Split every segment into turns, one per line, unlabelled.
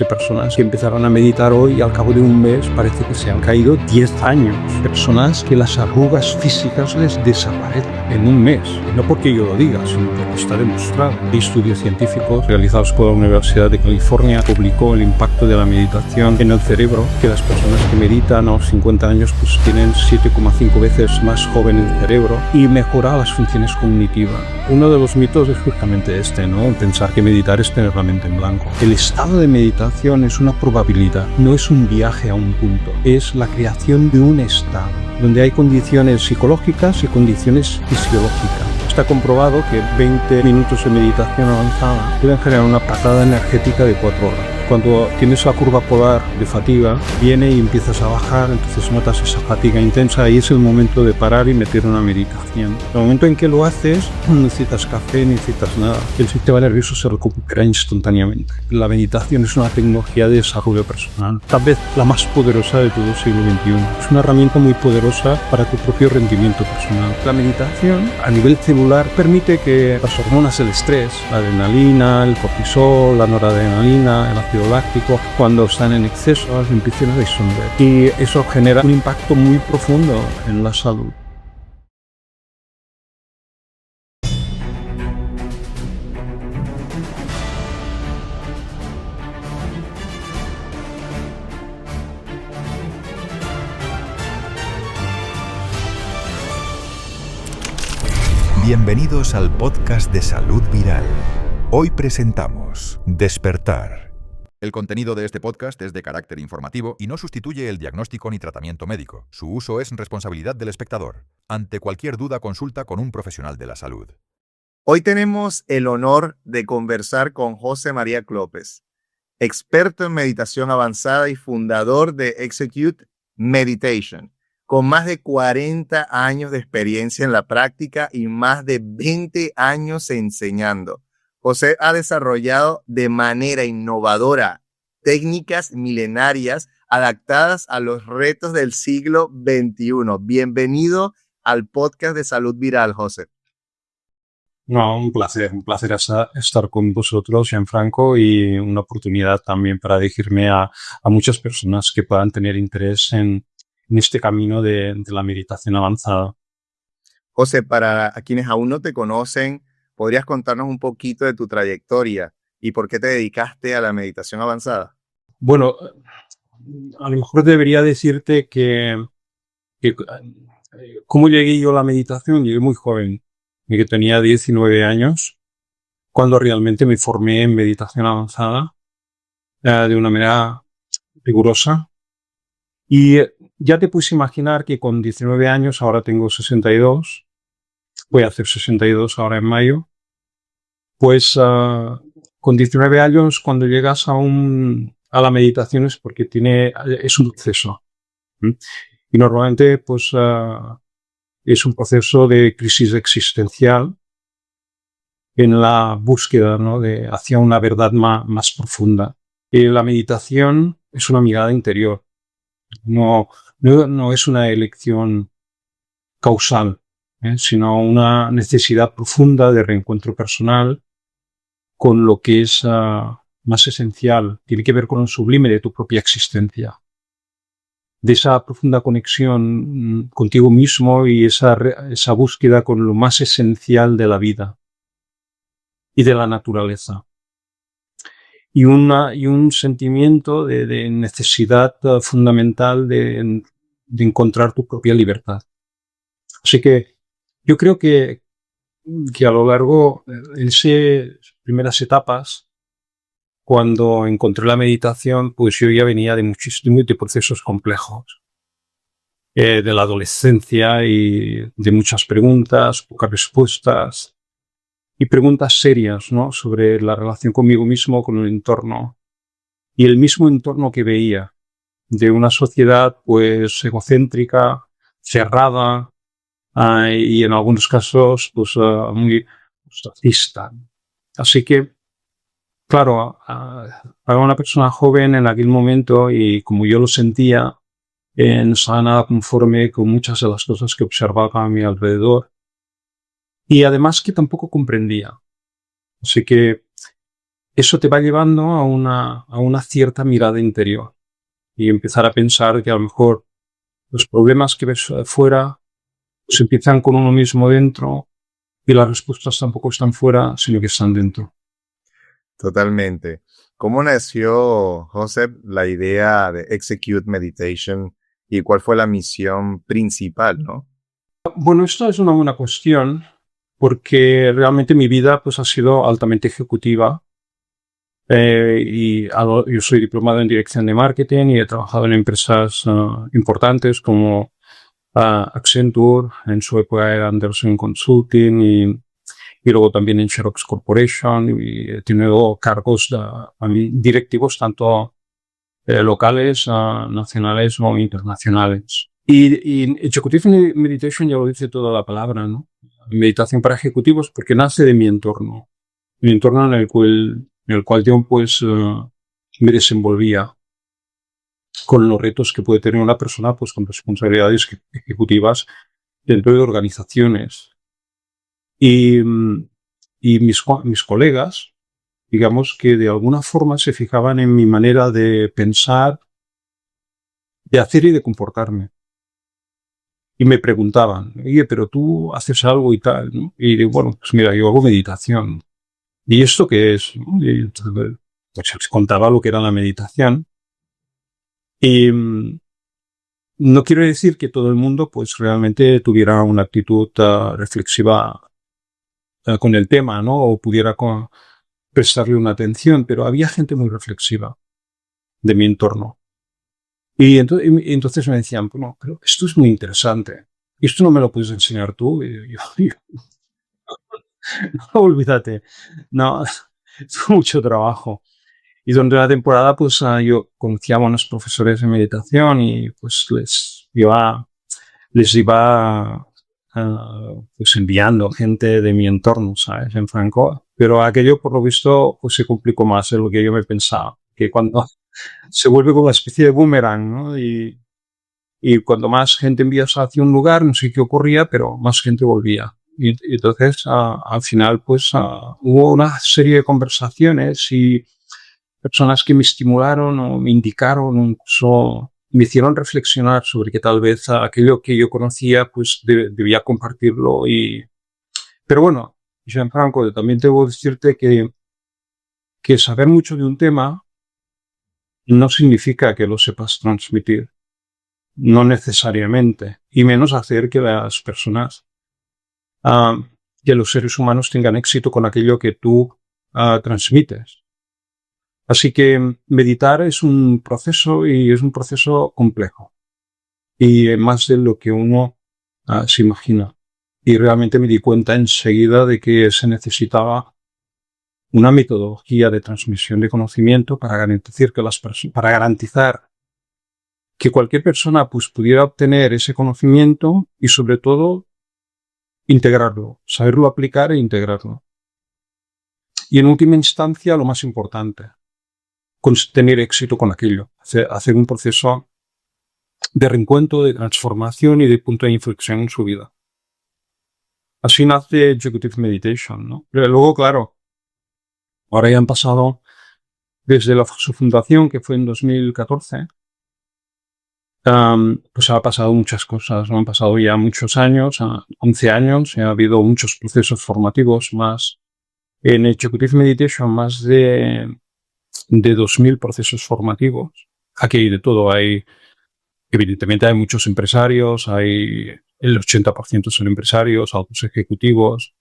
de personas que empezaron a meditar hoy y al cabo de un mes parece que se han caído 10 años. Personas que las arrugas físicas les desaparecen en un mes. Y no porque yo lo diga, sino porque está demostrado. Hay estudios científicos realizados por la Universidad de California publicó el impacto de la meditación en el cerebro, que las personas que meditan a los 50 años pues tienen 7,5 veces más joven el cerebro y mejora las funciones cognitivas. Uno de los mitos es justamente este, ¿no? Pensar que meditar es tener la mente en blanco. El estado de meditación es una probabilidad, no es un viaje a un punto, es la creación de un estado donde hay condiciones psicológicas y condiciones fisiológicas. Está comprobado que 20 minutos de meditación avanzada pueden generar una patada energética de 4 horas. Cuando tienes la curva polar de fatiga, viene y empiezas a bajar, entonces notas esa fatiga intensa y es el momento de parar y meter una meditación. El momento en que lo haces, no necesitas café, ni necesitas nada. El sistema nervioso se recupera instantáneamente. La meditación es una tecnología de desarrollo personal, tal vez la más poderosa de todo el siglo XXI. Es una herramienta muy poderosa para tu propio rendimiento personal. La meditación, a nivel celular, permite que las hormonas del estrés, la adrenalina, el cortisol, la noradrenalina, el ácido láctico, cuando están en exceso, empiezan a disolver. Y eso genera un impacto muy profundo en la salud.
Bienvenidos al podcast de Salud Viral. Hoy presentamos Despertar. El contenido de este podcast es de carácter informativo y no sustituye el diagnóstico ni tratamiento médico. Su uso es responsabilidad del espectador. Ante cualquier duda, consulta con un profesional de la salud.
Hoy tenemos el honor de conversar con José María Clopes, experto en meditación avanzada y fundador de Execute Meditation, con más de 40 años de experiencia en la práctica y más de 20 años enseñando. José ha desarrollado de manera innovadora técnicas milenarias adaptadas a los retos del siglo XXI. Bienvenido al podcast de Salud Viral, José.
No, un placer estar con vosotros, Gianfranco, y una oportunidad también para dirigirme a muchas personas que puedan tener interés en este camino de la meditación avanzada.
José, para quienes aún no te conocen, ¿podrías contarnos un poquito de tu trayectoria y por qué te dedicaste a la meditación avanzada?
Bueno, a lo mejor debería decirte que cómo llegué yo a la meditación. Llegué muy joven, que tenía 19 años, cuando realmente me formé en meditación avanzada de una manera rigurosa. Y ya te puedes imaginar que con 19 años, ahora tengo 62, voy a hacer 62 ahora en mayo, pues con 19 años, cuando llegas a la meditación es porque es un proceso. Y normalmente pues es un proceso de crisis existencial en la búsqueda, ¿no?, hacia una verdad más profunda. Y la meditación es una mirada interior. No es una elección causal, sino una necesidad profunda de reencuentro personal con lo que es más esencial. Tiene que ver con lo sublime de tu propia existencia, de esa profunda conexión contigo mismo y esa búsqueda con lo más esencial de la vida y de la naturaleza. Y un sentimiento de necesidad fundamental de encontrar tu propia libertad. Así que yo creo que a lo largo de esas primeras etapas, cuando encontré la meditación, pues yo ya venía de procesos complejos, de la adolescencia y de muchas preguntas, pocas respuestas y preguntas serias, ¿no?, sobre la relación conmigo mismo, con el entorno y el mismo entorno que veía de una sociedad pues egocéntrica, cerrada y en algunos casos pues muy ostracista. Así que claro, para una persona joven en aquel momento, y como yo lo sentía, no estaba nada conforme con muchas de las cosas que observaba a mi alrededor. Y además que tampoco comprendía. Así que eso te va llevando a una cierta mirada interior y empezar a pensar que a lo mejor los problemas que ves fuera pues empiezan con uno mismo dentro y las respuestas tampoco están fuera, sino que están dentro.
Totalmente. ¿Cómo nació, Josep, la idea de Execute Meditation y cuál fue la misión principal, ¿no?
Bueno, esto es una buena cuestión porque realmente mi vida pues ha sido altamente ejecutiva. Yo soy diplomado en dirección de marketing y he trabajado en empresas importantes como Accenture, en su época era Anderson Consulting y luego también en Xerox Corporation y he tenido cargos directivos tanto locales, nacionales o internacionales. Y Executive Meditation ya lo dice toda la palabra, ¿no? Meditación para ejecutivos porque nace de mi entorno en el cual yo pues me desenvolvía con los retos que puede tener una persona pues con responsabilidades ejecutivas dentro de organizaciones. Y mis colegas, digamos que de alguna forma se fijaban en mi manera de pensar, de hacer y de comportarme. Y me preguntaban, oye, pero tú haces algo y tal, ¿no? Y digo, bueno, pues mira, yo hago meditación. ¿Y esto qué es? Y entonces, pues les contaba lo que era la meditación. Y no quiero decir que todo el mundo pues realmente tuviera una actitud reflexiva con el tema, ¿no? O pudiera prestarle una atención, pero había gente muy reflexiva de mi entorno. Y entonces me decían, bueno, pero esto es muy interesante. ¿Y esto no me lo puedes enseñar tú? Y yo, no, olvídate. No, es mucho trabajo. Y durante la temporada, pues yo conocía a unos profesores de meditación y pues les iba pues enviando gente de mi entorno, ¿sabes? En Franco. Pero aquello, por lo visto, pues se complicó más de lo que yo me pensaba. Que cuando se vuelve como una especie de boomerang, ¿no? Y cuando más gente envías hacia un lugar, no sé qué ocurría, pero más gente volvía. Y entonces, al final, pues hubo una serie de conversaciones y personas que me estimularon o me indicaron, o incluso me hicieron reflexionar sobre que tal vez aquello que yo conocía, pues debía compartirlo. Pero bueno, Gianfranco, también debo decirte que saber mucho de un tema no significa que lo sepas transmitir. No necesariamente. Y menos hacer que las personas, que los seres humanos tengan éxito con aquello que tú transmites. Así que meditar es un proceso y es un proceso complejo y más de lo que uno se imagina. Y realmente me di cuenta enseguida de que se necesitaba una metodología de transmisión de conocimiento para garantizar que cualquier persona pues, pudiera obtener ese conocimiento y sobre todo integrarlo, saberlo aplicar e integrarlo. Y en última instancia, lo más importante, tener éxito con aquello, hacer un proceso de reencuentro, de transformación y de punto de inflexión en su vida. Así nace Executive Meditation, ¿no? Pero luego, claro, ahora ya han pasado desde su fundación, que fue en 2014, pues ha pasado muchas cosas, ¿no? Han pasado ya muchos años, 11 años, ha habido muchos procesos formativos más. En Executive Meditation, más de 2.000 procesos formativos. Aquí hay de todo, evidentemente hay muchos empresarios, el 80% son empresarios, altos ejecutivos,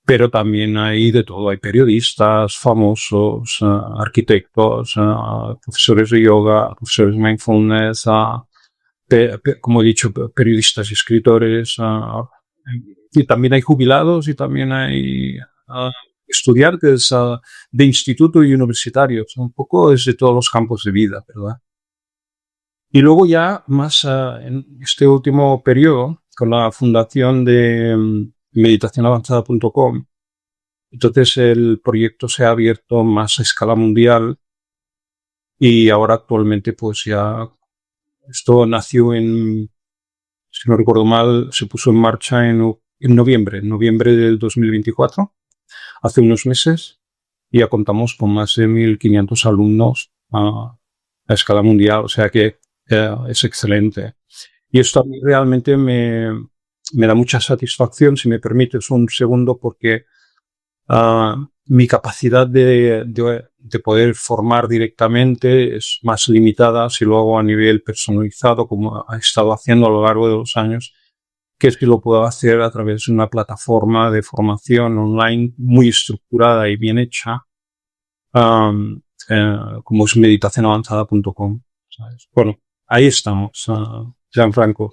pero también hay de todo, hay periodistas, famosos, arquitectos, profesores de yoga, profesores de mindfulness, como he dicho, periodistas y escritores, y también hay jubilados y también hay estudiantes de instituto y universitarios, un poco es de todos los campos de vida, ¿verdad? Y luego ya más en este último periodo, con la fundación de meditacionavanzada.com, entonces el proyecto se ha abierto más a escala mundial y ahora actualmente pues ya esto nació si no recuerdo mal, se puso en marcha en noviembre del 2024, hace unos meses. y ya contamos con más de 1.500 alumnos a escala mundial, o sea que es excelente. Y esto a mí realmente me da mucha satisfacción, si me permites un segundo, porque mi capacidad de poder formar directamente es más limitada si lo hago a nivel personalizado, como he estado haciendo a lo largo de los años, que si lo puedo hacer a través de una plataforma de formación online muy estructurada y bien hecha, como es meditacionavanzada.com. ¿Sabes? Bueno, ahí estamos, Gianfranco.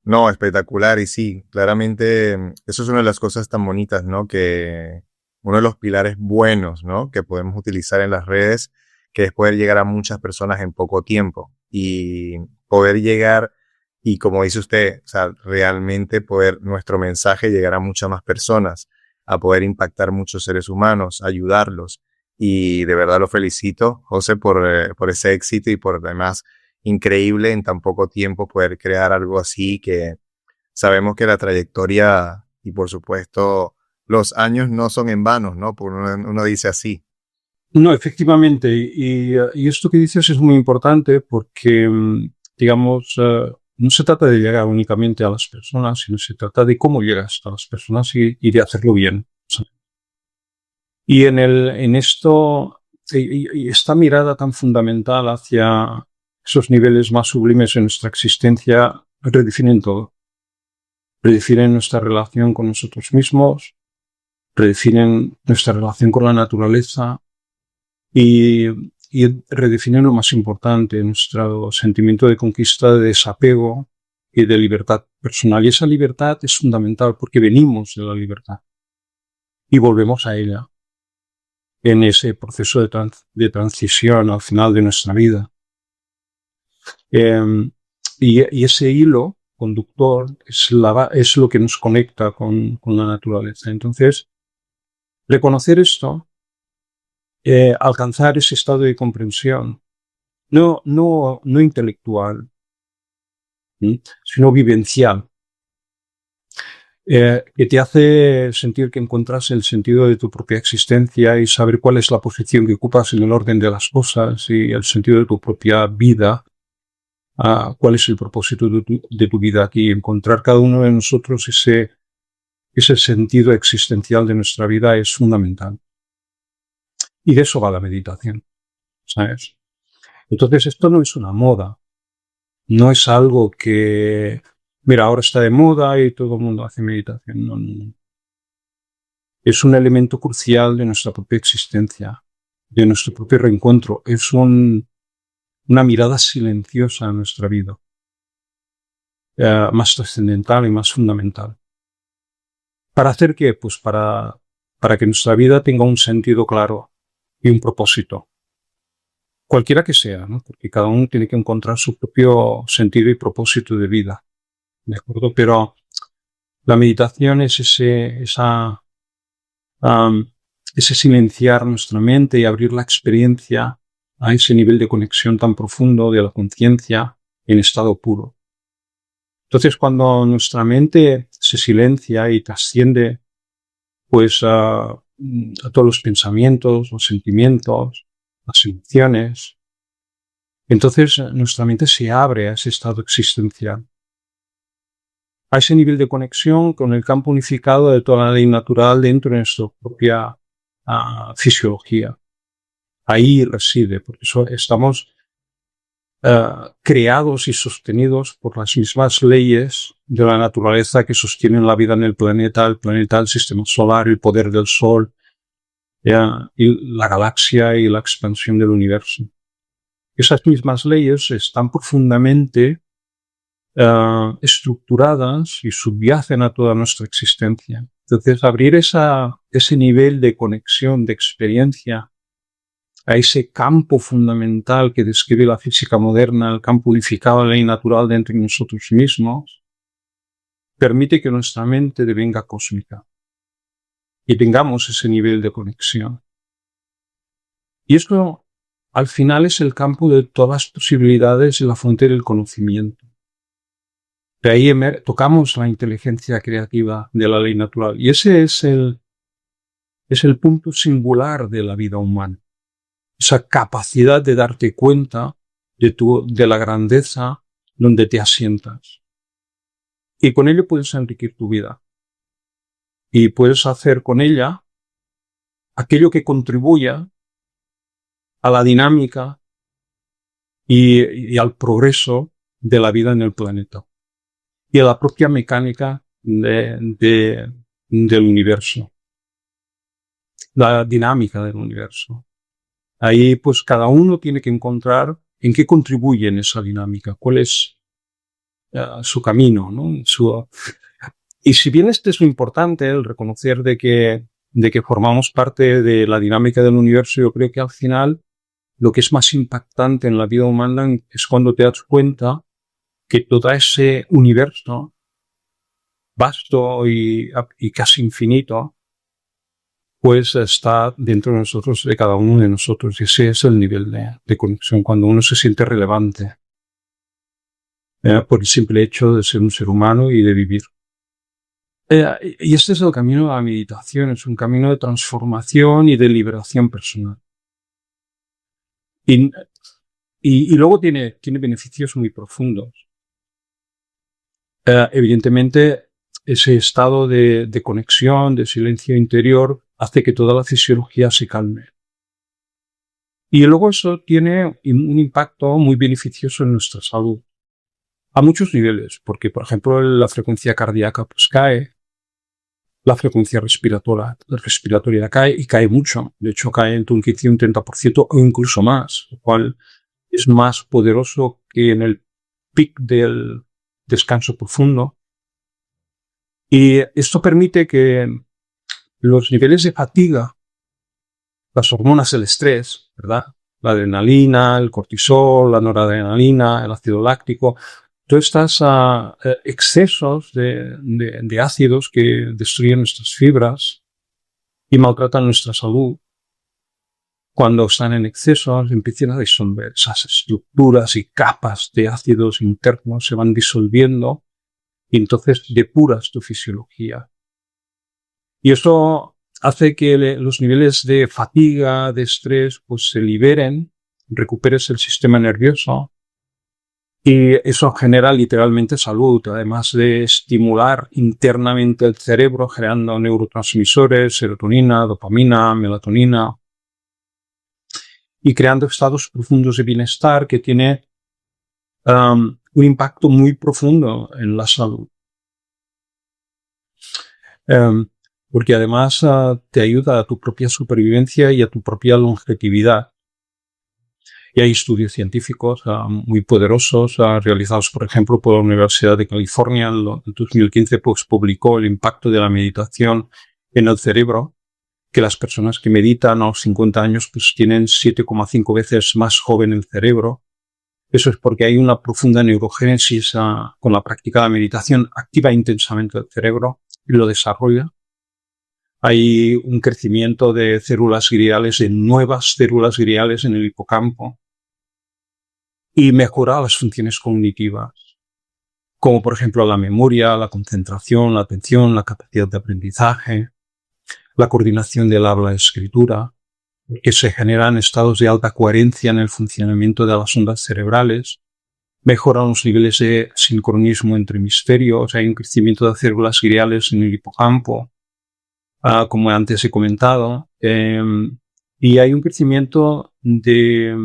No, espectacular. Y sí, claramente eso es una de las cosas tan bonitas, ¿no? Que uno de los pilares buenos, ¿no? Que podemos utilizar en las redes, que es poder llegar a muchas personas en poco tiempo y poder llegar, y como dice usted, o sea, realmente poder nuestro mensaje llegar a muchas más personas, a poder impactar muchos seres humanos, ayudarlos. Y de verdad lo felicito, José, por ese éxito y por además increíble en tan poco tiempo poder crear algo así, que sabemos que la trayectoria y por supuesto los años no son en vano, ¿no? Porque uno dice así.
No, efectivamente. Y esto que dices es muy importante porque, digamos, no se trata de llegar únicamente a las personas, sino se trata de cómo llegas a las personas y de hacerlo bien. Y en esto, y esta mirada tan fundamental hacia esos niveles más sublimes de nuestra existencia redefinen todo. Redefinen nuestra relación con nosotros mismos, redefinen nuestra relación con la naturaleza y redefinen lo más importante, nuestro sentimiento de conquista, de desapego y de libertad personal. Y esa libertad es fundamental porque venimos de la libertad y volvemos a ella en ese proceso de transición al final de nuestra vida. Y ese hilo conductor es lo que nos conecta con la naturaleza. Entonces, reconocer esto, alcanzar ese estado de comprensión, no intelectual, sino vivencial, que te hace sentir que encuentras el sentido de tu propia existencia y saber cuál es la posición que ocupas en el orden de las cosas y el sentido de tu propia vida, cuál es el propósito de tu vida aquí. Encontrar cada uno de nosotros ese sentido existencial de nuestra vida es fundamental. Y de eso va la meditación, ¿sabes? Entonces esto no es una moda, no es algo que, mira, ahora está de moda y todo el mundo hace meditación. No, no, no. Es un elemento crucial de nuestra propia existencia, de nuestro propio reencuentro. Es una mirada silenciosa a nuestra vida, más trascendental y más fundamental. ¿Para hacer qué? Pues para que nuestra vida tenga un sentido claro y un propósito. Cualquiera que sea, ¿no? Porque cada uno tiene que encontrar su propio sentido y propósito de vida. ¿De acuerdo? Pero la meditación es ese silenciar nuestra mente y abrir la experiencia a ese nivel de conexión tan profundo de la conciencia en estado puro. Entonces, cuando nuestra mente se silencia y trasciende, pues, a todos los pensamientos, los sentimientos, las emociones, entonces nuestra mente se abre a ese estado existencial, a ese nivel de conexión con el campo unificado de toda la ley natural dentro de nuestra propia fisiología. Ahí reside, porque estamos creados y sostenidos por las mismas leyes de la naturaleza que sostienen la vida en el planeta, el sistema solar, el poder del Sol, y la galaxia y la expansión del universo. Esas mismas leyes están profundamente estructuradas y subyacen a toda nuestra existencia. Entonces, abrir ese nivel de conexión, de experiencia, a ese campo fundamental que describe la física moderna, el campo unificado de la ley natural dentro de nosotros mismos, permite que nuestra mente devenga cósmica y tengamos ese nivel de conexión. Y esto, al final, es el campo de todas las posibilidades y la frontera del conocimiento. De ahí tocamos la inteligencia creativa de la ley natural. Y ese es es el punto singular de la vida humana. Esa capacidad de darte cuenta de la grandeza donde te asientas. Y con ello puedes enriquecer tu vida. Y puedes hacer con ella aquello que contribuya a la dinámica y al progreso de la vida en el planeta. Y a la propia mecánica del universo. La dinámica del universo. Ahí pues cada uno tiene que encontrar en qué contribuye en esa dinámica, cuál es su camino, ¿no? Y si bien este es lo importante, el reconocer de que formamos parte de la dinámica del universo, yo creo que al final lo que es más impactante en la vida humana es cuando te das cuenta que todo ese universo vasto y casi infinito, pues está dentro de nosotros, de cada uno de nosotros. Y ese es el nivel de conexión, cuando uno se siente relevante por el simple hecho de ser un ser humano y de vivir. Y este es el camino de la meditación, es un camino de transformación y de liberación personal. Y luego tiene beneficios muy profundos. Evidentemente, ese estado de conexión, de silencio interior, hace que toda la fisiología se calme. Y luego eso tiene un impacto muy beneficioso en nuestra salud. A muchos niveles, porque, por ejemplo, la frecuencia cardíaca pues cae, la frecuencia respiratoria cae y cae mucho. De hecho, cae entre un 15 y un 30% o incluso más, lo cual es más poderoso que en el pic del descanso profundo. Y esto permite que los niveles de fatiga, las hormonas del estrés, ¿verdad? La adrenalina, el cortisol, la noradrenalina, el ácido láctico, todos estos excesos de ácidos que destruyen nuestras fibras y maltratan nuestra salud, cuando están en exceso, empiezan a disolver esas estructuras y capas de ácidos internos, se van disolviendo y entonces depuras tu fisiología. Y eso hace que los niveles de fatiga, de estrés, pues se liberen, recuperes el sistema nervioso. Y eso genera literalmente salud, además de estimular internamente el cerebro, generando neurotransmisores, serotonina, dopamina, melatonina, y creando estados profundos de bienestar que tiene un impacto muy profundo en la salud. Porque además te ayuda a tu propia supervivencia y a tu propia longevidad. Y hay estudios científicos muy poderosos realizados, por ejemplo, por la Universidad de California. En 2015 pues, publicó el impacto de la meditación en el cerebro, que las personas que meditan a los 50 años pues, tienen 7,5 veces más joven el cerebro. Eso es porque hay una profunda neurogénesis con la práctica de la meditación, activa intensamente el cerebro y lo desarrolla. Hay un crecimiento de células gliales, de nuevas células gliales en el hipocampo y mejora las funciones cognitivas, como por ejemplo la memoria, la concentración, la atención, la capacidad de aprendizaje, la coordinación del habla y escritura, que se generan estados de alta coherencia en el funcionamiento de las ondas cerebrales, mejoran los niveles de sincronismo entre hemisferios, hay un crecimiento de células gliales en el hipocampo, como antes he comentado, y hay un crecimiento de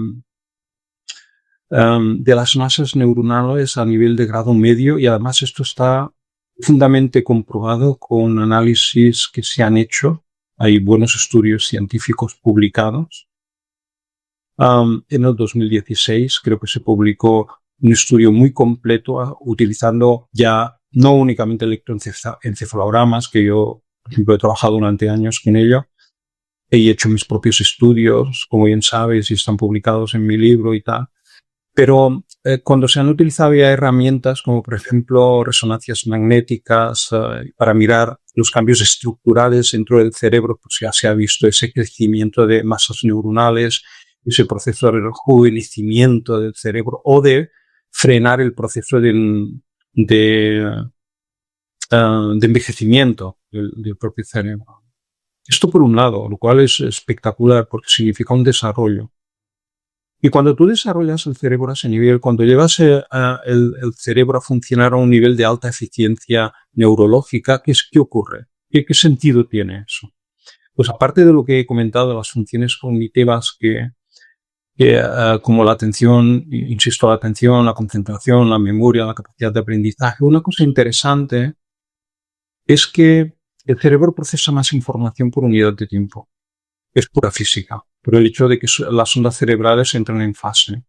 las masas neuronales a nivel de grado medio, y además esto está profundamente comprobado con análisis que se han hecho. Hay buenos estudios científicos publicados. En el 2016 creo que se publicó un estudio muy completo utilizando ya no únicamente electroencefalogramas, que yo, por ejemplo, he trabajado durante años con ello. He hecho mis propios estudios, como bien sabes, y están publicados en mi libro y tal. Pero cuando se han utilizado ya herramientas como, por ejemplo, resonancias magnéticas para mirar los cambios estructurales dentro del cerebro, pues ya se ha visto ese crecimiento de masas neuronales, ese proceso de rejuvenecimiento del cerebro o de frenar el proceso de envejecimiento del propio cerebro. Esto por un lado, lo cual es espectacular porque significa un desarrollo. Y cuando tú desarrollas el cerebro a ese nivel, cuando llevas el cerebro a funcionar a un nivel de alta eficiencia neurológica, ¿qué ocurre? ¿Qué sentido tiene eso? Pues aparte de lo que he comentado, de las funciones cognitivas como la atención, insisto, la atención, la concentración, la memoria, la capacidad de aprendizaje, una cosa interesante es que el cerebro procesa más información por unidad de tiempo. Es pura física, por el hecho de que las ondas cerebrales entran en fase.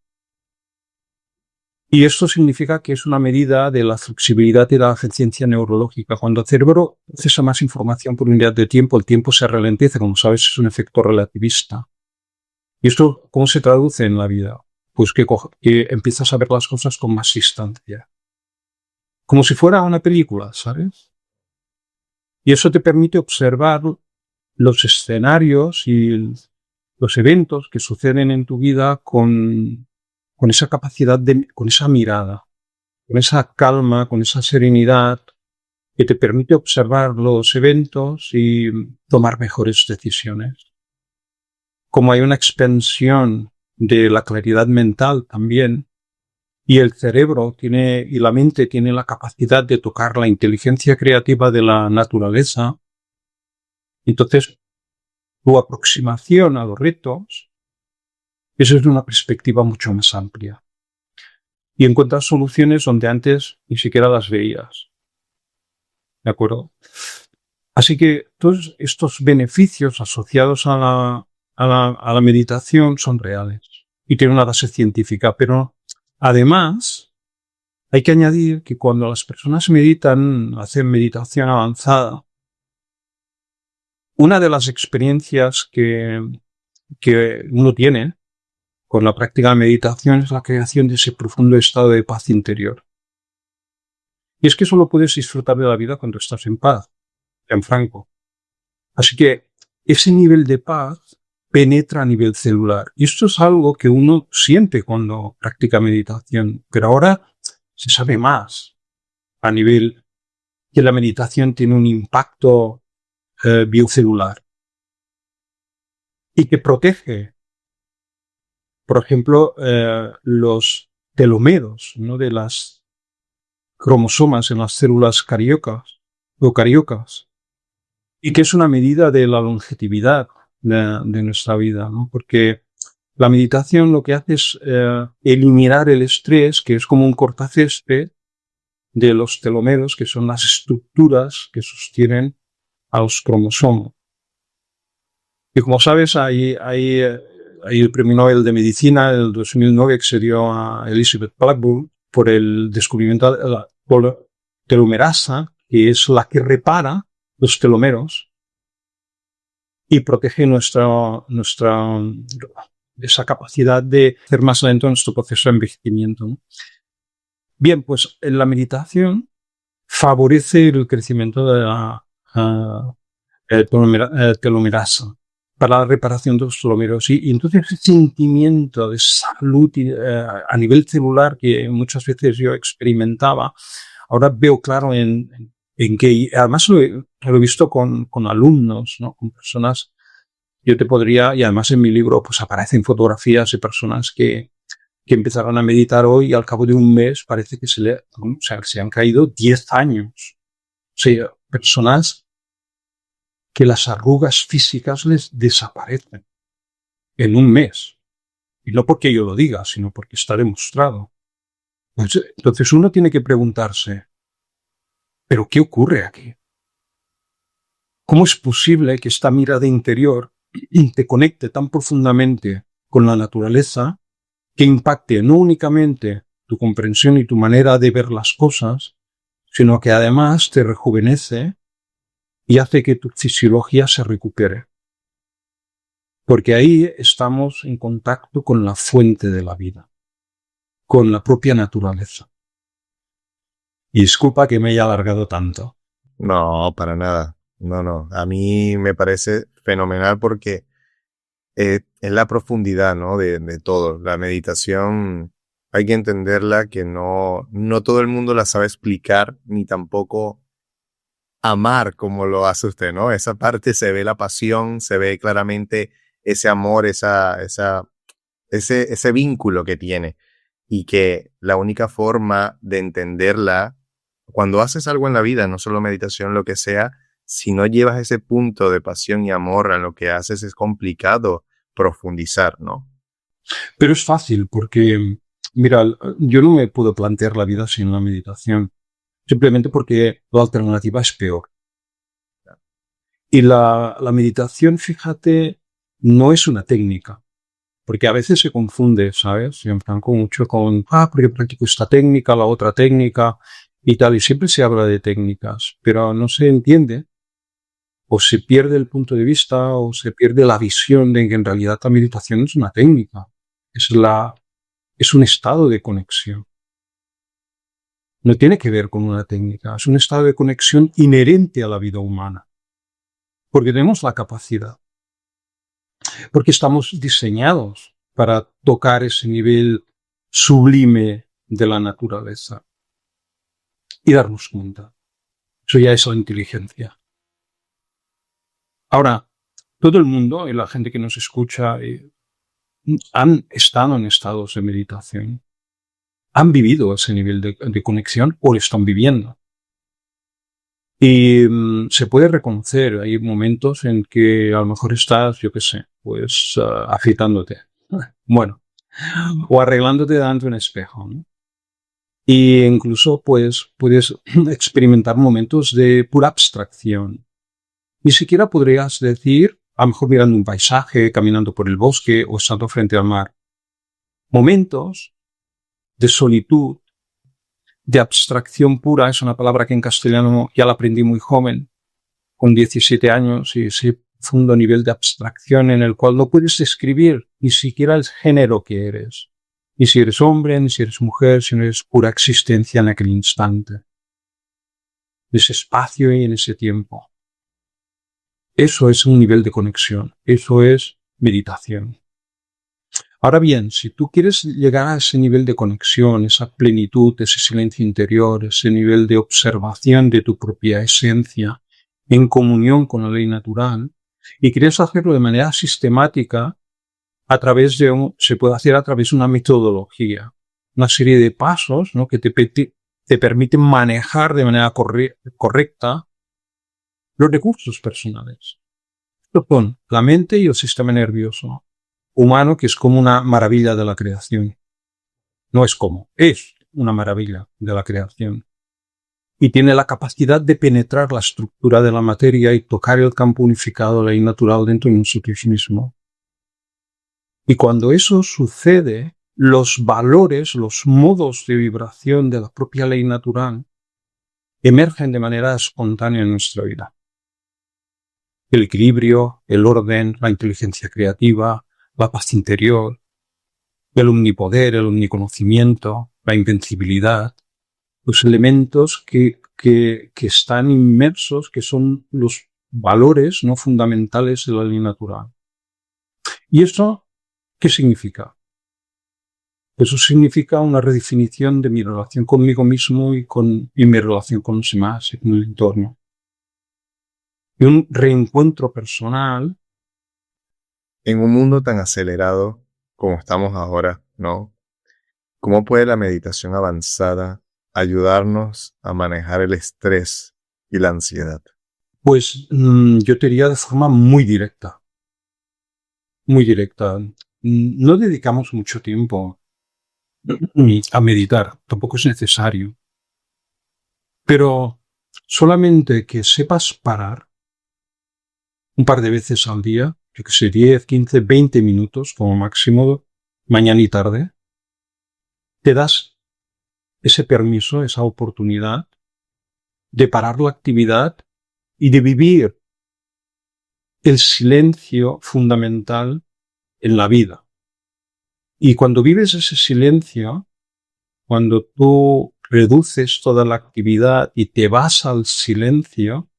Y esto significa que es una medida de la flexibilidad y la eficiencia neurológica. Cuando el cerebro procesa más información por unidad de tiempo, el tiempo se ralentiza, como sabes, es un efecto relativista. ¿Y esto cómo se traduce en la vida? Pues que empiezas a ver las cosas con más distancia. Como si fuera una película, ¿sabes? Y eso te permite observar los escenarios y los eventos que suceden en tu vida con esa capacidad con esa mirada, con esa calma, con esa serenidad que te permite observar los eventos y tomar mejores decisiones. Como hay una expansión de la claridad mental también, y el cerebro y la mente tiene la capacidad de tocar la inteligencia creativa de la naturaleza, entonces tu aproximación a los retos es desde una perspectiva mucho más amplia. Y encuentras soluciones donde antes ni siquiera las veías. ¿De acuerdo? Así que todos estos beneficios asociados a la meditación son reales y tienen una base científica, pero además hay que añadir que cuando las personas hacen meditación avanzada, una de las experiencias que uno tiene con la práctica de meditación es la creación de ese profundo estado de paz interior. Y es que solo puedes disfrutar de la vida cuando estás en paz, en franco. Así que ese nivel de paz penetra a nivel celular. Y esto es algo que uno siente cuando practica meditación. Pero ahora se sabe más a nivel que la meditación tiene un impacto biocelular y que protege, por ejemplo, los telómeros, ¿no?, de las cromosomas en las células eucariocas, y que es una medida de la longevidad de nuestra vida, ¿no? Porque la meditación lo que hace es eliminar el estrés, que es como un cortacésped de los telómeros, que son las estructuras que sostienen a los cromosomas. Y como sabes, hay el premio Nobel de Medicina del 2009 que se dio a Elizabeth Blackburn por el descubrimiento de la telomerasa, que es la que repara los telómeros y protege esa capacidad de hacer más lento nuestro proceso de envejecimiento, ¿no? Bien, pues en la meditación favorece el crecimiento de la telomerasa para la reparación de los telómeros. Y entonces ese sentimiento de salud a nivel celular que muchas veces yo experimentaba, ahora veo claro en que, además lo he visto con alumnos, ¿no?, con personas. Yo te podría, y además en mi libro pues aparecen fotografías de personas que empezaron a meditar hoy y al cabo de un mes parece que se han caído 10 años. O sea, personas que las arrugas físicas les desaparecen en un mes. Y no porque yo lo diga, sino porque está demostrado. Entonces uno tiene que preguntarse, ¿pero qué ocurre aquí? ¿Cómo es posible que esta mirada interior te conecte tan profundamente con la naturaleza que impacte no únicamente tu comprensión y tu manera de ver las cosas, sino que además te rejuvenece y hace que tu fisiología se recupere? Porque ahí estamos en contacto con la fuente de la vida, con la propia naturaleza. Y disculpa que me haya alargado tanto.
No, para nada. No. A mí me parece fenomenal porque es la profundidad, ¿no?, de todo. La meditación hay que entenderla, que no todo el mundo la sabe explicar, ni tampoco amar como lo hace usted, ¿no? Esa parte se ve la pasión, se ve claramente ese amor, ese vínculo que tiene. Y que la única forma de entenderla, cuando haces algo en la vida, no solo meditación, lo que sea, si no llevas ese punto de pasión y amor a lo que haces, es complicado profundizar, ¿no?
Pero es fácil porque, mira, yo no me puedo plantear la vida sin una meditación, simplemente porque la alternativa es peor. Y la meditación, fíjate, no es una técnica, porque a veces se confunde, ¿sabes? En plan, con mucho con, porque practico esta técnica, la otra técnica y tal, y siempre se habla de técnicas, pero no se entiende, o se pierde el punto de vista, o se pierde la visión de que en realidad la meditación es una técnica, es un estado de conexión. No tiene que ver con una técnica, es un estado de conexión inherente a la vida humana, porque tenemos la capacidad, porque estamos diseñados para tocar ese nivel sublime de la naturaleza y darnos cuenta. Eso ya es la inteligencia. Ahora, todo el mundo y la gente que nos escucha han estado en estados de meditación, han vivido ese nivel de conexión o lo están viviendo. Y se puede reconocer, hay momentos en que a lo mejor estás, yo qué sé, pues afeitándote, bueno, o arreglándote delante de un espejo, ¿no? Y incluso pues puedes experimentar momentos de pura abstracción. Ni siquiera podrías decir, a lo mejor mirando un paisaje, caminando por el bosque o estando frente al mar. Momentos de solitud, de abstracción pura, es una palabra que en castellano ya la aprendí muy joven, con 17 años, y ese profundo nivel de abstracción en el cual no puedes describir ni siquiera el género que eres, ni si eres hombre, ni si eres mujer, sino eres pura existencia en aquel instante, en ese espacio y en ese tiempo. Eso es un nivel de conexión, eso es meditación. Ahora bien, si tú quieres llegar a ese nivel de conexión, esa plenitud, ese silencio interior, ese nivel de observación de tu propia esencia en comunión con la ley natural, y quieres hacerlo de manera sistemática, se puede hacer a través de una metodología, una serie de pasos, ¿no?, que te permiten manejar de manera correcta los recursos personales. Estos son la mente y el sistema nervioso humano, que es como una maravilla de la creación. No es como, es una maravilla de la creación. Y tiene la capacidad de penetrar la estructura de la materia y tocar el campo unificado de la ley natural dentro de nosotros mismos. Y cuando eso sucede, los valores, los modos de vibración de la propia ley natural emergen de manera espontánea en nuestra vida. El equilibrio, el orden, la inteligencia creativa, la paz interior, el omnipoder, el omniconocimiento, la invencibilidad, los elementos que están inmersos, que son los valores no fundamentales de la ley natural. ¿Y eso qué significa? Eso significa una redefinición de mi relación conmigo mismo y mi relación con los demás y con el entorno. Y un reencuentro personal.
En un mundo tan acelerado como estamos ahora, ¿no? ¿Cómo puede la meditación avanzada ayudarnos a manejar el estrés y la ansiedad?
Pues yo te diría de forma muy directa. Muy directa. No dedicamos mucho tiempo a meditar, tampoco es necesario. Pero solamente que sepas parar un par de veces al día, yo que sé, 10, 15, 20 minutos como máximo, mañana y tarde, te das ese permiso, esa oportunidad de parar la actividad y de vivir el silencio fundamental en la vida. Y cuando vives ese silencio, cuando tú reduces toda la actividad y te vas al silencio,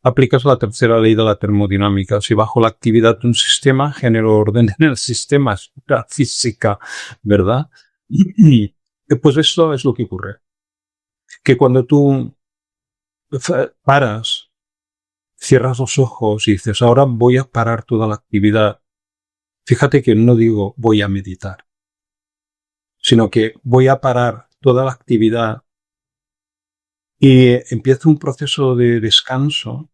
aplicas la tercera ley de la termodinámica. Si bajo la actividad de un sistema, genero orden en el sistema, es pura física, ¿verdad? Y pues esto es lo que ocurre. Que cuando tú paras cierras los ojos y dices, ahora voy a parar toda la actividad. Fíjate que no digo voy a meditar, sino que voy a parar toda la actividad y empiezo un proceso de descanso,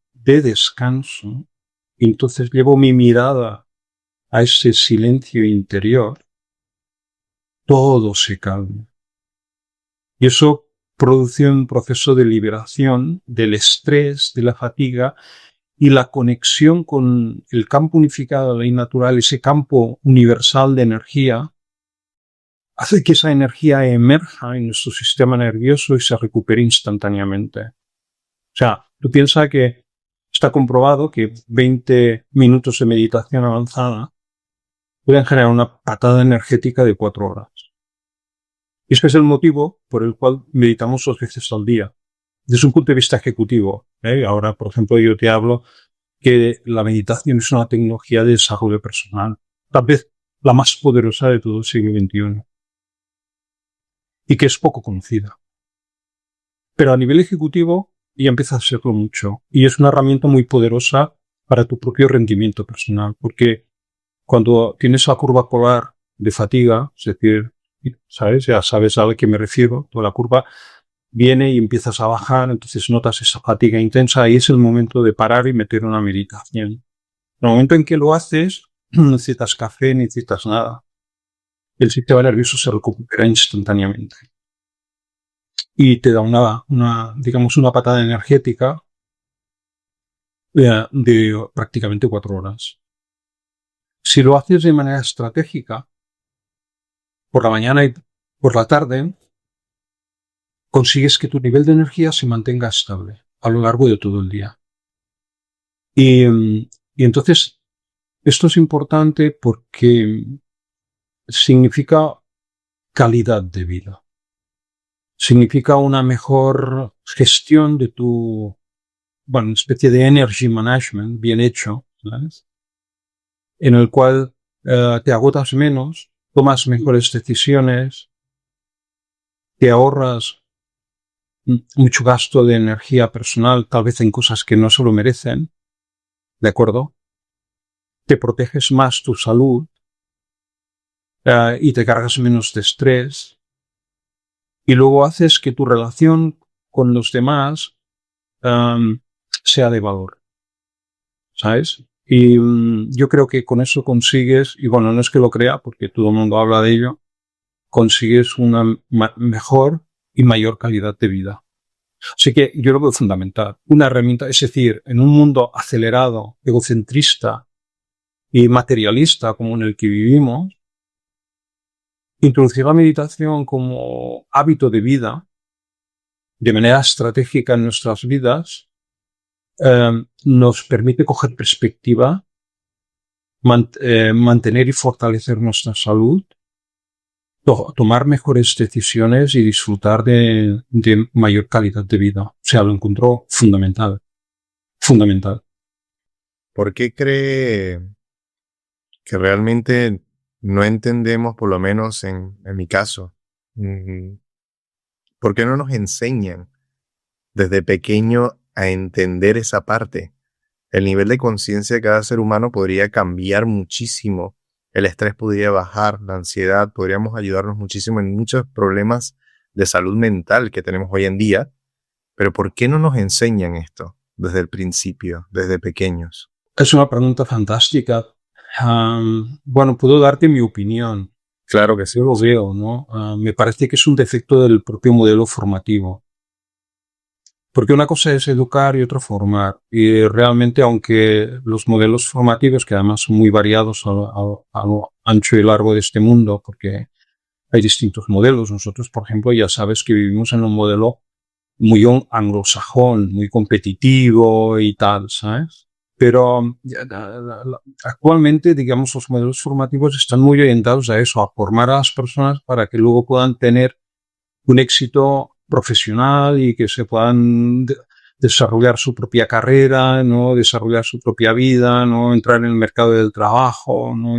y entonces llevo mi mirada a ese silencio interior, todo se calma. Y eso produce un proceso de liberación del estrés, de la fatiga y la conexión con el campo unificado de la ley natural, ese campo universal de energía, hace que esa energía emerja en nuestro sistema nervioso y se recupere instantáneamente. O sea, tú piensas que está comprobado que 20 minutos de meditación avanzada pueden generar una patada energética de 4 horas. Y ese es el motivo por el cual meditamos 2 veces al día. Desde un punto de vista ejecutivo, ahora, por ejemplo, yo te hablo que la meditación es una tecnología de desarrollo personal, tal vez la más poderosa de todo el siglo XXI, y que es poco conocida. Pero a nivel ejecutivo ya empieza a serlo mucho, y es una herramienta muy poderosa para tu propio rendimiento personal, porque cuando tienes la curva polar de fatiga, es decir, ¿sabes? Ya sabes a lo que me refiero, toda la curva viene y empiezas a bajar, entonces notas esa fatiga intensa y es el momento de parar y meter una meditación. En el momento en que lo haces, no necesitas café, ni necesitas nada. El sistema nervioso se recupera instantáneamente. Y te da digamos, una patada energética de prácticamente 4 horas. Si lo haces de manera estratégica, por la mañana y por la tarde, consigues que tu nivel de energía se mantenga estable a lo largo de todo el día. Y entonces, esto es importante porque significa calidad de vida. Significa una mejor gestión de tu, una especie de energy management bien hecho, ¿sabes? En el cual te agotas menos, tomas mejores decisiones, te ahorras mucho gasto de energía personal, tal vez en cosas que no se lo merecen, ¿de acuerdo? Te proteges más tu salud y te cargas menos de estrés y luego haces que tu relación con los demás sea de valor, ¿sabes? Y yo creo que con eso consigues, y bueno, no es que lo crea porque todo el mundo habla de ello, consigues una mejor y mayor calidad de vida. Así que yo lo veo fundamental. Una herramienta, es decir, en un mundo acelerado, egocentrista y materialista como en el que vivimos, introducir la meditación como hábito de vida, de manera estratégica en nuestras vidas, nos permite coger perspectiva, mantener y fortalecer nuestra salud, tomar mejores decisiones y disfrutar de mayor calidad de vida. O sea, lo encuentro fundamental. Fundamental.
¿Por qué cree que realmente no entendemos, por lo menos en mi caso, por qué no nos enseñan desde pequeño a entender esa parte? El nivel de conciencia de cada ser humano podría cambiar muchísimo. El estrés podría bajar, la ansiedad, podríamos ayudarnos muchísimo en muchos problemas de salud mental que tenemos hoy en día. Pero ¿por qué no nos enseñan esto desde el principio, desde pequeños?
Es una pregunta fantástica. Bueno, puedo darte mi opinión.
Claro que sí.
Yo lo veo, ¿no? Me parece que es un defecto del propio modelo formativo. Porque una cosa es educar y otra formar. Y realmente, aunque los modelos formativos, que además son muy variados a lo ancho y largo de este mundo, porque hay distintos modelos. Nosotros, por ejemplo, ya sabes que vivimos en un modelo muy anglosajón, muy competitivo y tal, ¿sabes? Pero actualmente, digamos, los modelos formativos están muy orientados a eso, a formar a las personas para que luego puedan tener un éxito profesional y que se puedan desarrollar su propia carrera, ¿no? Desarrollar su propia vida, ¿no? Entrar en el mercado del trabajo, ¿no?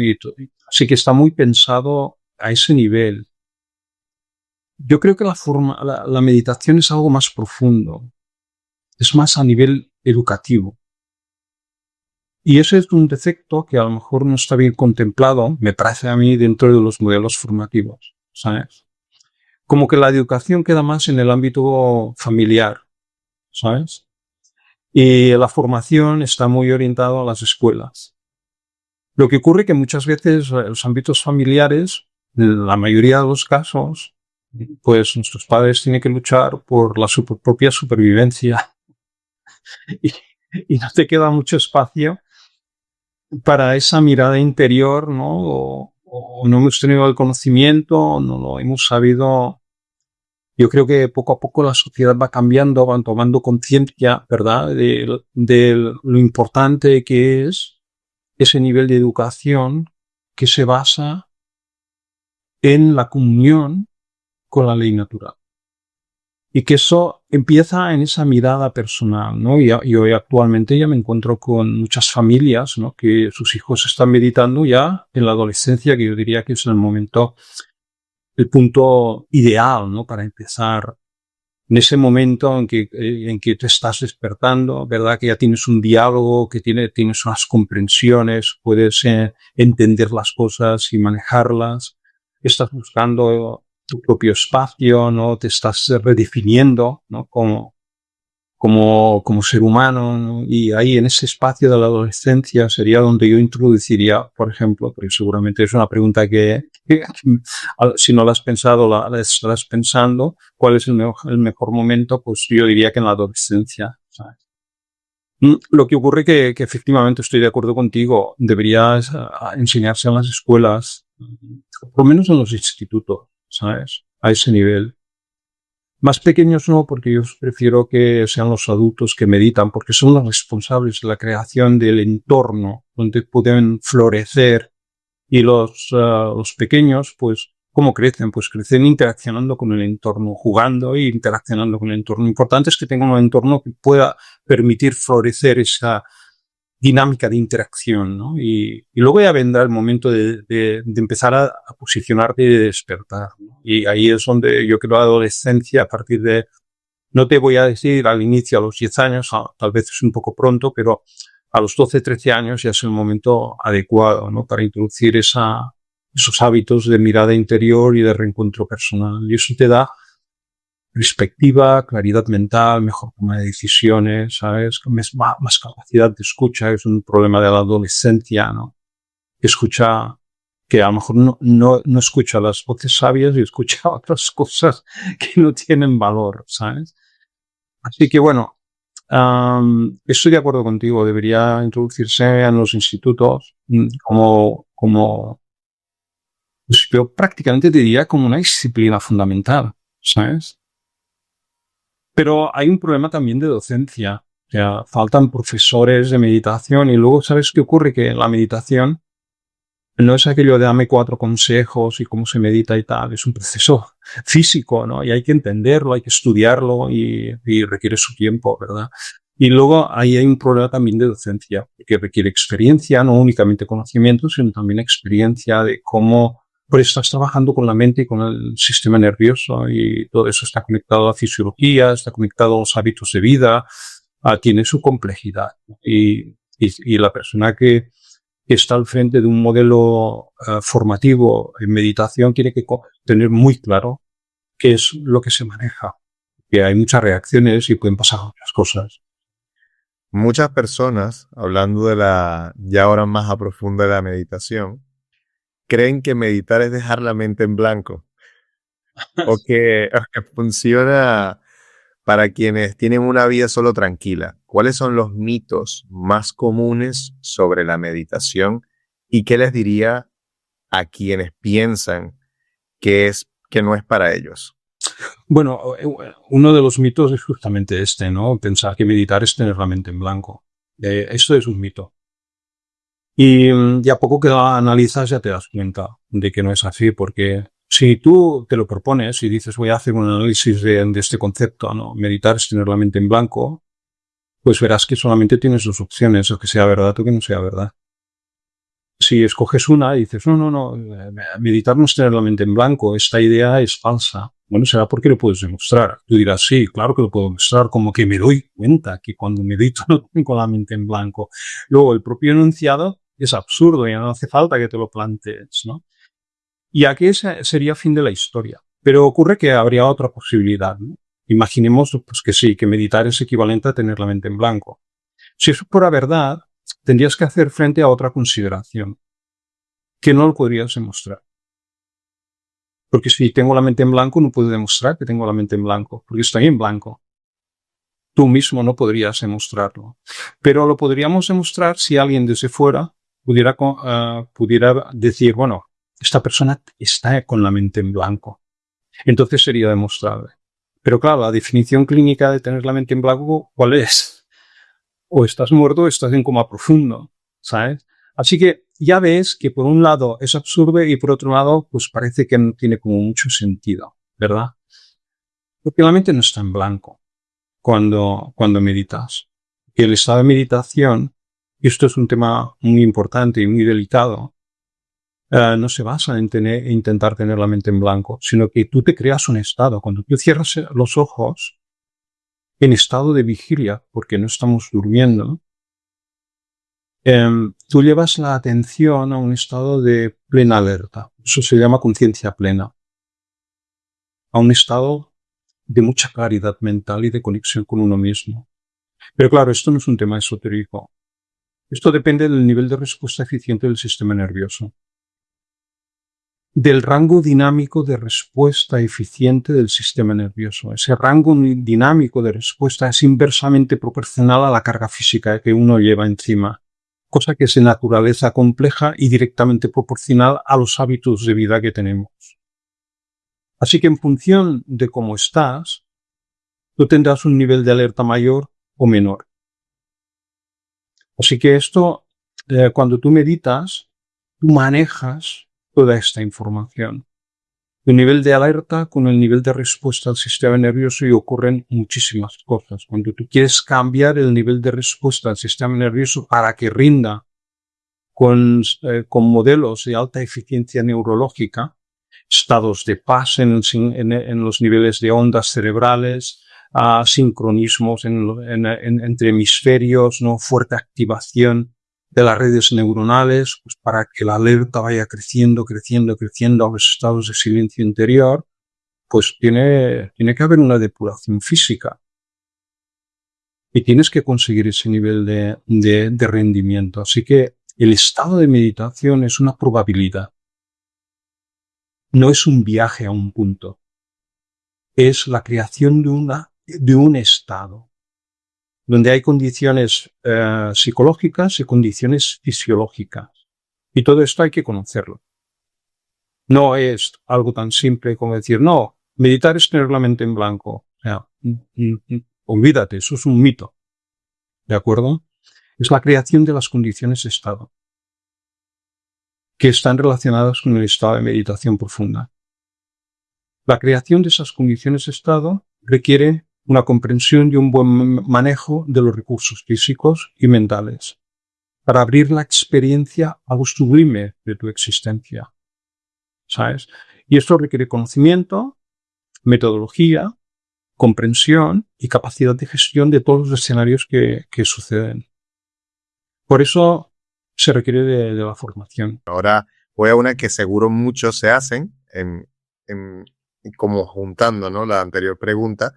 Así que está muy pensado a ese nivel. Yo creo que la meditación es algo más profundo, es más a nivel educativo. Y ese es un defecto que a lo mejor no está bien contemplado, me parece a mí, dentro de los modelos formativos, ¿sabes? Como que la educación queda más en el ámbito familiar, ¿sabes? Y la formación está muy orientada a las escuelas. Lo que ocurre que muchas veces los ámbitos familiares, en la mayoría de los casos, pues nuestros padres tienen que luchar por la propia supervivencia y, y no te queda mucho espacio para esa mirada interior, ¿no? O no hemos tenido el conocimiento, no lo hemos sabido. Yo creo que poco a poco la sociedad va cambiando, van tomando conciencia, ¿verdad?, de lo importante que es ese nivel de educación que se basa en la comunión con la ley natural. Y que eso empieza en esa mirada personal, ¿no? Y hoy actualmente ya me encuentro con muchas familias, ¿no?, que sus hijos están meditando ya en la adolescencia, que yo diría que es el momento, el punto ideal, ¿no?, para empezar. En ese momento en que te estás despertando, ¿verdad?, que ya tienes un diálogo, que tienes unas comprensiones, puedes entender las cosas y manejarlas, estás buscando tu propio espacio, ¿no?, te estás redefiniendo, ¿no?, como ser humano, ¿no? Y ahí en ese espacio de la adolescencia sería donde yo introduciría, por ejemplo, porque seguramente es una pregunta que si no la has pensado, la estarás pensando, ¿cuál es el mejor momento? Pues yo diría que en la adolescencia, ¿sabes? Lo que ocurre que efectivamente estoy de acuerdo contigo, debería enseñarse en las escuelas, por lo menos en los institutos, ¿sabes?, a ese nivel. Más pequeños no, porque yo prefiero que sean los adultos que meditan, porque son los responsables de la creación del entorno donde pueden florecer. Y los pequeños, pues, ¿cómo crecen? Pues crecen interaccionando con el entorno, jugando e interaccionando con el entorno. Lo importante es que tengan un entorno que pueda permitir florecer esa dinámica de interacción, ¿no? Y luego ya vendrá el momento de empezar a posicionarte y de despertar, ¿no? Y ahí es donde yo creo la adolescencia, a partir de, no te voy a decir al inicio, a los 10 años, tal vez es un poco pronto, pero a los 12, 13 años ya es el momento adecuado, ¿no?, para introducir esos hábitos de mirada interior y de reencuentro personal. Y eso te da perspectiva, claridad mental, mejor toma de decisiones, ¿sabes?, más capacidad de escucha. Es un problema de la adolescencia, ¿no?, escucha, que a lo mejor no escucha las voces sabias y escucha otras cosas que no tienen valor, ¿sabes? Así que bueno, estoy de acuerdo contigo, debería introducirse en los institutos como pues yo prácticamente diría como una disciplina fundamental, ¿sabes? Pero hay un problema también de docencia, o sea, faltan profesores de meditación y luego, ¿sabes qué ocurre? Que la meditación no es aquello de dame 4 consejos y cómo se medita y tal, es un proceso físico, ¿no? Y hay que entenderlo, hay que estudiarlo y requiere su tiempo, ¿verdad? Y luego ahí hay un problema también de docencia, que requiere experiencia, no únicamente conocimiento, sino también experiencia de cómo, pues estás trabajando con la mente y con el sistema nervioso y todo eso está conectado a la fisiología, está conectado a los hábitos de vida, tiene su complejidad. Y la persona que está al frente de un modelo formativo en meditación tiene que tener muy claro qué es lo que se maneja, que hay muchas reacciones y pueden pasar muchas cosas.
Muchas personas, hablando de la ya ahora más a profunda de la meditación, creen que meditar es dejar la mente en blanco o que funciona para quienes tienen una vida solo tranquila. ¿Cuáles son los mitos más comunes sobre la meditación y qué les diría a quienes piensan que no es para ellos?
Bueno, uno de los mitos es justamente este, ¿no? Pensar que meditar es tener la mente en blanco. Esto es un mito. Y a poco que lo analizas ya te das cuenta de que no es así, porque si tú te lo propones y dices voy a hacer un análisis de este concepto, ¿no?, meditar es tener la mente en blanco, pues verás que solamente tienes dos opciones, o que sea verdad o que no sea verdad. Si escoges una y dices no, meditar no es tener la mente en blanco, esta idea es falsa. Bueno, será porque lo puedes demostrar. Tú dirás, sí, claro que lo puedo demostrar, como que me doy cuenta que cuando medito no tengo la mente en blanco. Luego, el propio enunciado es absurdo, ya no hace falta que te lo plantees, ¿no? Y aquí ese sería fin de la historia. Pero ocurre que habría otra posibilidad, ¿no? Imaginemos pues, que sí, que meditar es equivalente a tener la mente en blanco. Si eso fuera verdad, tendrías que hacer frente a otra consideración, que no lo podrías demostrar. Porque si tengo la mente en blanco, no puedo demostrar que tengo la mente en blanco, porque estoy en blanco. Tú mismo no podrías demostrarlo. Pero lo podríamos demostrar si alguien desde fuera pudiera decir, bueno, esta persona está con la mente en blanco. Entonces sería demostrable. Pero claro, la definición clínica de tener la mente en blanco, ¿cuál es? O estás muerto o estás en coma profundo, ¿sabes? Así que ya ves que por un lado es absurdo y por otro lado, pues parece que no tiene como mucho sentido, ¿verdad? Porque la mente no está en blanco cuando meditas. Y el estado de meditación, y esto es un tema muy importante y muy delicado, no se basa en intentar tener la mente en blanco, sino que tú te creas un estado. Cuando tú cierras los ojos en estado de vigilia, porque no estamos durmiendo, tú llevas la atención a un estado de plena alerta. Eso se llama conciencia plena. A un estado de mucha claridad mental y de conexión con uno mismo. Pero claro, esto no es un tema esotérico. Esto depende del nivel de respuesta eficiente del sistema nervioso. Del rango dinámico de respuesta eficiente del sistema nervioso. Ese rango dinámico de respuesta es inversamente proporcional a la carga física que uno lleva encima, cosa que es de naturaleza compleja y directamente proporcional a los hábitos de vida que tenemos. Así que en función de cómo estás, tú tendrás un nivel de alerta mayor o menor. Así que esto, cuando tú meditas, tú manejas toda esta información. El nivel de alerta con el nivel de respuesta al sistema nervioso y ocurren muchísimas cosas. Cuando tú quieres cambiar el nivel de respuesta al sistema nervioso para que rinda con modelos de alta eficiencia neurológica, estados de paz en los niveles de ondas cerebrales, sincronismos entre hemisferios, ¿no? Fuerte activación de las redes neuronales, pues para que la alerta vaya creciendo a los estados de silencio interior, pues tiene que haber una depuración física. Y tienes que conseguir ese nivel de rendimiento. Así que el estado de meditación es una probabilidad. No es un viaje a un punto. Es la creación de un estado donde hay condiciones psicológicas y condiciones fisiológicas. Y todo esto hay que conocerlo. No es algo tan simple como decir, no, meditar es tener la mente en blanco. O sea, olvídate, eso es un mito. ¿De acuerdo? Es la creación de las condiciones de estado que están relacionadas con el estado de meditación profunda. La creación de esas condiciones de estado requiere una comprensión y un buen manejo de los recursos físicos y mentales para abrir la experiencia a lo sublime de tu existencia. ¿Sabes? Y esto requiere conocimiento, metodología, comprensión y capacidad de gestión de todos los escenarios que suceden. Por eso se requiere de la formación.
Ahora voy a una que seguro muchos se hacen, como juntando, ¿no?, la anterior pregunta.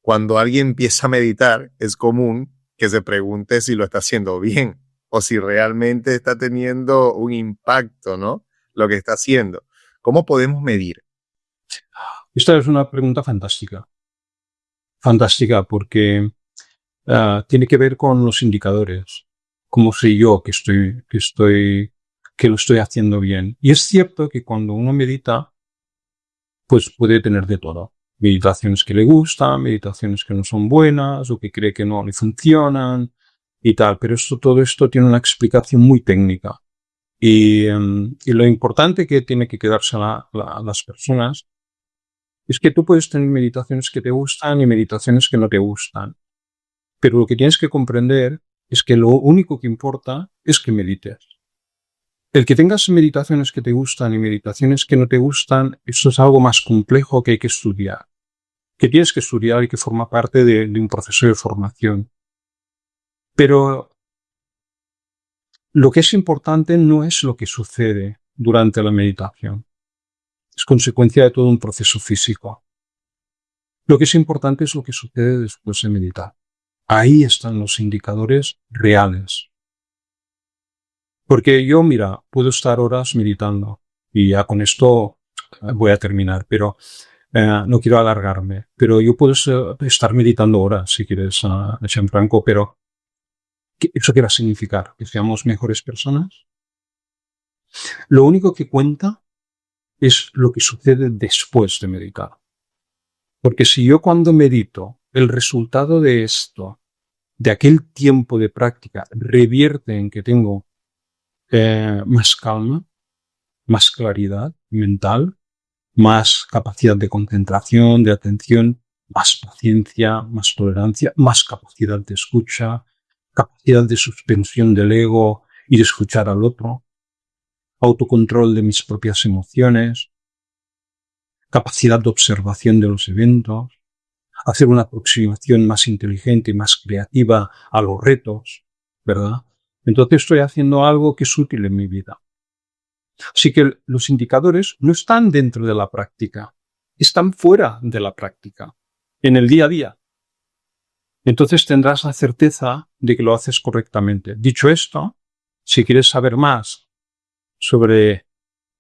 Cuando alguien empieza a meditar, es común que se pregunte si lo está haciendo bien o si realmente está teniendo un impacto, ¿no?, lo que está haciendo. ¿Cómo podemos medir?
Esta es una pregunta fantástica. Fantástica porque tiene que ver con los indicadores. ¿Cómo sé yo que lo estoy haciendo bien? Y es cierto que cuando uno medita, pues puede tener de todo. Meditaciones que le gustan, meditaciones que no son buenas o que cree que no le funcionan y tal. Pero todo esto tiene una explicación muy técnica. Y lo importante que tiene que quedarse a las personas es que tú puedes tener meditaciones que te gustan y meditaciones que no te gustan. Pero lo que tienes que comprender es que lo único que importa es que medites. El que tengas meditaciones que te gustan y meditaciones que no te gustan, eso es algo más complejo que hay que estudiar. Que tienes que estudiar y que forma parte de un proceso de formación. Pero lo que es importante no es lo que sucede durante la meditación. Es consecuencia de todo un proceso físico. Lo que es importante es lo que sucede después de meditar. Ahí están los indicadores reales. Porque yo, mira, puedo estar horas meditando y ya con esto voy a terminar, pero no quiero alargarme. Pero yo puedo estar meditando horas, si quieres, Gianfranco, pero ¿eso qué va a significar? ¿Que seamos mejores personas? Lo único que cuenta es lo que sucede después de meditar. Porque si yo cuando medito, el resultado de esto, de aquel tiempo de práctica, revierte en que tengo más calma, más claridad mental, más capacidad de concentración, de atención, más paciencia, más tolerancia, más capacidad de escucha, capacidad de suspensión del ego y de escuchar al otro, autocontrol de mis propias emociones, capacidad de observación de los eventos, hacer una aproximación más inteligente y más creativa a los retos, ¿verdad? Entonces estoy haciendo algo que es útil en mi vida. Así que los indicadores no están dentro de la práctica, están fuera de la práctica, en el día a día. Entonces tendrás la certeza de que lo haces correctamente. Dicho esto, si quieres saber más sobre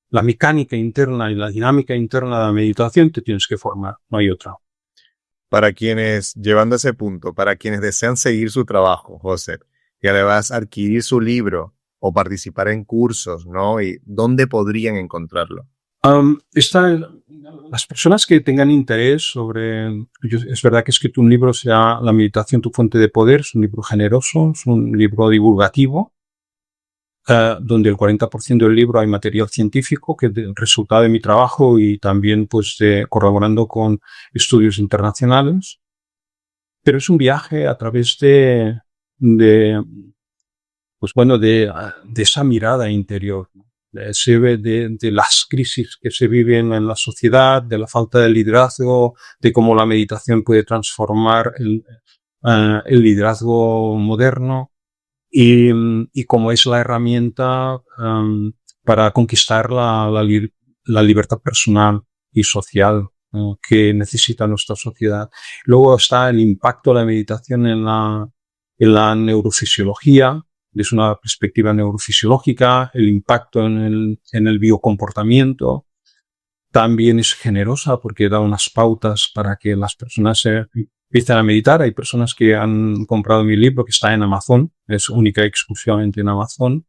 la mecánica interna y la dinámica interna de la meditación, te tienes que formar, no hay otra.
Para quienes, llevando a ese punto, para quienes desean seguir su trabajo, José, y además adquirir su libro o participar en cursos, ¿no? ¿Y dónde podrían encontrarlo?
Las personas que tengan interés sobre... Es verdad que he escrito un libro, se llama La meditación, tu fuente de poder, es un libro generoso, es un libro divulgativo, donde el 40% del libro hay material científico, que es el resultado de mi trabajo y también pues colaborando con estudios internacionales. Pero es un viaje a través de esa mirada interior, de las crisis que se viven en la sociedad, de la falta de liderazgo, de cómo la meditación puede transformar el liderazgo moderno y cómo es la herramienta para conquistar la libertad personal y social que necesita nuestra sociedad. Luego está el impacto de la meditación en la neurofisiología, desde una perspectiva neurofisiológica, el impacto en el biocomportamiento. También es generosa porque da unas pautas para que las personas empiecen a meditar. Hay personas que han comprado mi libro, que está en Amazon, es única y exclusivamente en Amazon.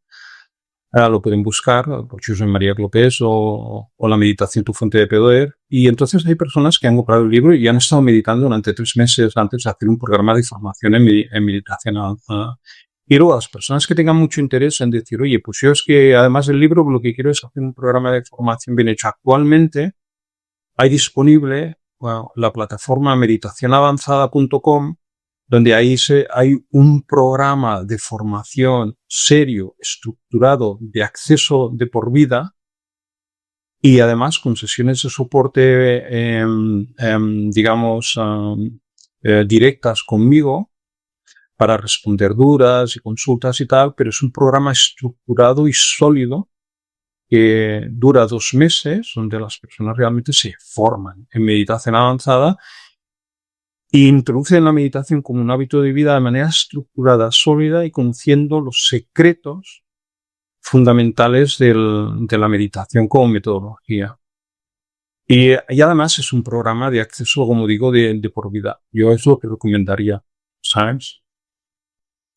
Ahora lo pueden buscar por Josep María Clopés o La meditación, tu fuente de poder. Y entonces hay personas que han comprado el libro y han estado meditando durante 3 meses antes de hacer un programa de formación en meditación avanzada. Y luego las personas que tengan mucho interés en decir, oye, pues yo es que además del libro lo que quiero es hacer un programa de formación bien hecho. Actualmente hay disponible la plataforma meditacionavanzada.com, donde ahí hay un programa de formación serio, estructurado, de acceso de por vida y además con sesiones de soporte, directas conmigo para responder dudas y consultas y tal, pero es un programa estructurado y sólido que dura 2 meses, donde las personas realmente se forman en meditación avanzada e introducen la meditación como un hábito de vida de manera estructurada, sólida y conociendo los secretos fundamentales de la meditación como metodología. Y además es un programa de acceso, como digo, de por vida. Yo es lo que recomendaría, ¿sabes?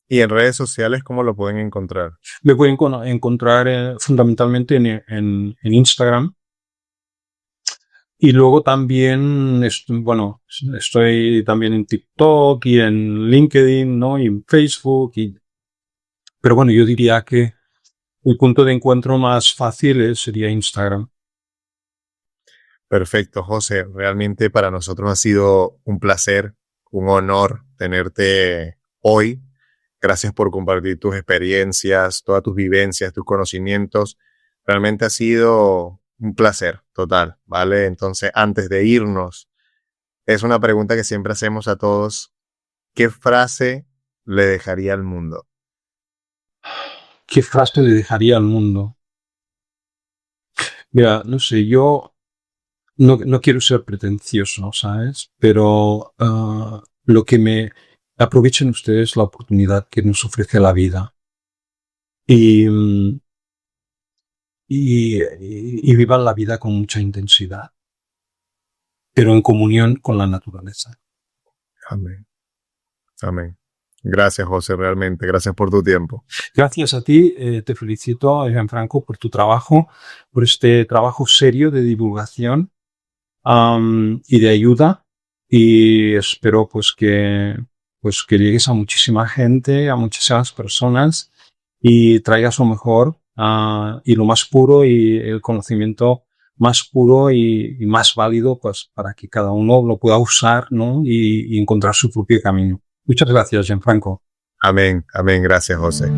¿Y en redes sociales cómo lo pueden encontrar?
Me pueden encontrar fundamentalmente en Instagram. Y luego también, estoy también en TikTok y en LinkedIn, ¿no? Y en Facebook. Pero bueno, yo diría que el punto de encuentro más fácil sería Instagram.
Perfecto, José. Realmente para nosotros ha sido un placer, un honor tenerte hoy Gracias por compartir tus experiencias, todas tus vivencias, tus conocimientos. Realmente ha sido un placer total, ¿vale? Entonces, antes de irnos, es una pregunta que siempre hacemos a todos. ¿Qué frase le dejaría al mundo?
¿Qué frase le dejaría al mundo? Mira, no sé, yo no quiero ser pretencioso, ¿sabes? Pero lo que aprovechen ustedes la oportunidad que nos ofrece la vida y, y vivan la vida con mucha intensidad, pero en comunión con la naturaleza.
Amén. Amén. Gracias, José, realmente. Gracias por tu tiempo.
Gracias a ti, te felicito, Gianfranco, por tu trabajo, por este trabajo serio de divulgación y de ayuda, y espero pues que llegues a muchísima gente, a muchísimas personas y traigas lo mejor y lo más puro y el conocimiento más puro y más válido pues para que cada uno lo pueda usar, ¿no? y encontrar su propio camino. Muchas gracias, Gianfranco.
Amén. Amén. Gracias, José.